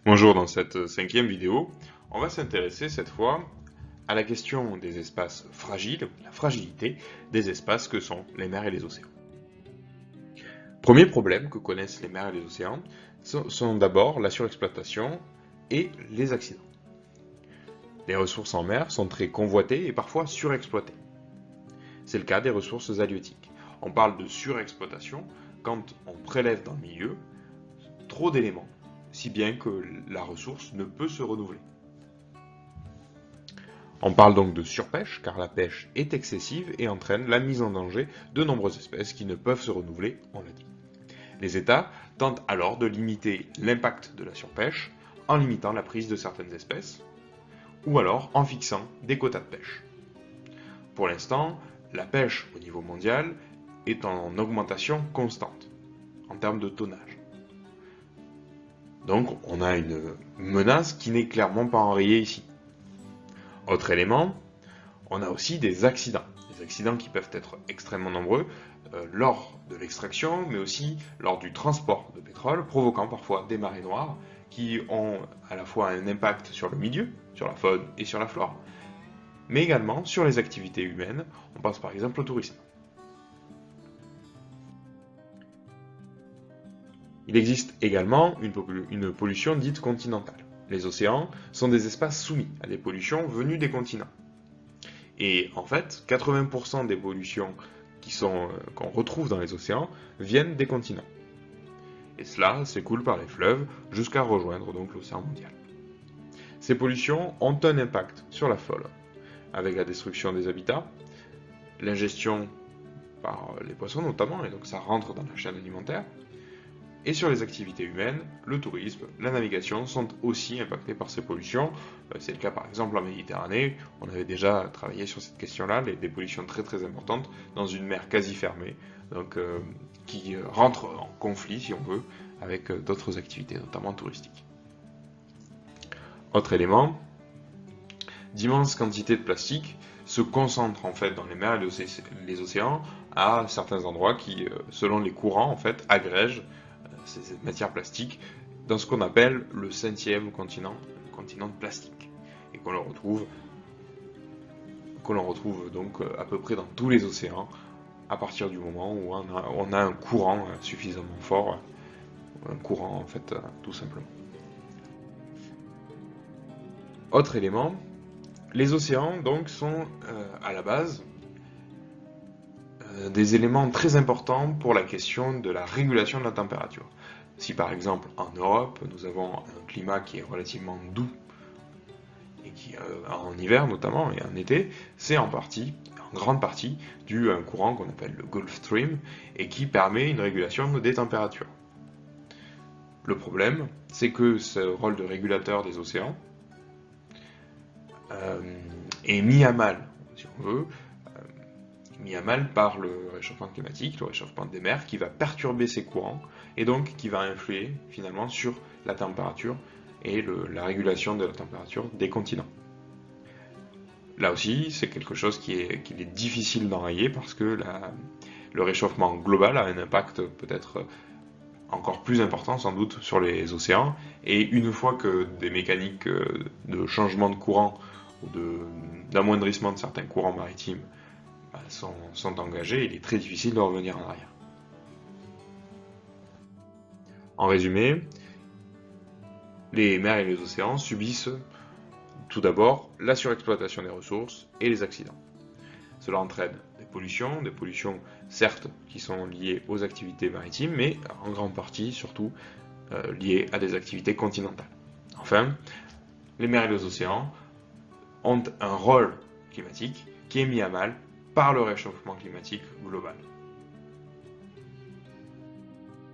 Bonjour, dans cette cinquième vidéo, on va s'intéresser cette fois à la question des espaces fragiles, la fragilité des espaces que sont les mers et les océans. Premier problème que connaissent les mers et les océans sont d'abord la surexploitation et les accidents. Les ressources en mer sont très convoitées et parfois surexploitées. C'est le cas des ressources halieutiques. On parle de surexploitation quand on prélève dans le milieu trop d'éléments, si bien que la ressource ne peut se renouveler. On parle donc de surpêche, car la pêche est excessive et entraîne la mise en danger de nombreuses espèces qui ne peuvent se renouveler, on l'a dit. Les États tentent alors de limiter l'impact de la surpêche en limitant la prise de certaines espèces, ou alors en fixant des quotas de pêche. Pour l'instant, la pêche au niveau mondial est en augmentation constante, en termes de tonnage. Donc on a une menace qui n'est clairement pas enrayée ici. Autre élément, on a aussi des accidents. Des accidents qui peuvent être extrêmement nombreux lors de l'extraction, mais aussi lors du transport de pétrole, provoquant parfois des marées noires qui ont à la fois un impact sur le milieu, sur la faune et sur la flore, mais également sur les activités humaines. On pense par exemple au tourisme. Il existe également une pollution dite continentale. Les océans sont des espaces soumis à des pollutions venues des continents. Et en fait, 80% des pollutions qu'on retrouve dans les océans viennent des continents. Et cela s'écoule par les fleuves jusqu'à rejoindre donc l'océan mondial. Ces pollutions ont un impact sur la faune, avec la destruction des habitats, l'ingestion par les poissons notamment, et donc ça rentre dans la chaîne alimentaire, et sur les activités humaines, le tourisme, la navigation sont aussi impactés par ces pollutions. C'est le cas par exemple en Méditerranée, on avait déjà travaillé sur cette question-là, des pollutions très très importantes dans une mer quasi fermée, donc qui rentre en conflit si on veut avec d'autres activités, notamment touristiques. Autre élément, d'immenses quantités de plastique se concentrent en fait dans les mers et les océans à certains endroits qui, selon les courants, en fait, agrègent ces matières plastiques dans ce qu'on appelle le 5e continent, le continent de plastique, et qu'on le retrouve donc à peu près dans tous les océans à partir du moment où on a un courant suffisamment fort, un courant en fait tout simplement. Autre élément, les océans donc sont à la base des éléments très importants pour la question de la régulation de la température. Si par exemple en Europe nous avons un climat qui est relativement doux et qui en hiver notamment et en été, c'est en grande partie dû à un courant qu'on appelle le Gulf Stream et qui permet une régulation des températures. Le problème, c'est que ce rôle de régulateur des océans est mis à mal, si on veut, mis à mal par le réchauffement climatique, le réchauffement des mers, qui va perturber ces courants et donc qui va influer finalement sur la température et la régulation de la température des continents. Là aussi, c'est quelque chose qu'il est difficile d'enrayer parce que le réchauffement global a un impact peut-être encore plus important sans doute sur les océans, et une fois que des mécaniques de changement de courant ou d'amoindrissement de certains courants maritimes sont engagés, il est très difficile de revenir en arrière. En résumé, les mers et les océans subissent tout d'abord la surexploitation des ressources et les accidents. Cela entraîne des pollutions certes qui sont liées aux activités maritimes, mais en grande partie surtout liées à des activités continentales. Enfin, les mers et les océans ont un rôle climatique qui est mis à mal par le réchauffement climatique global.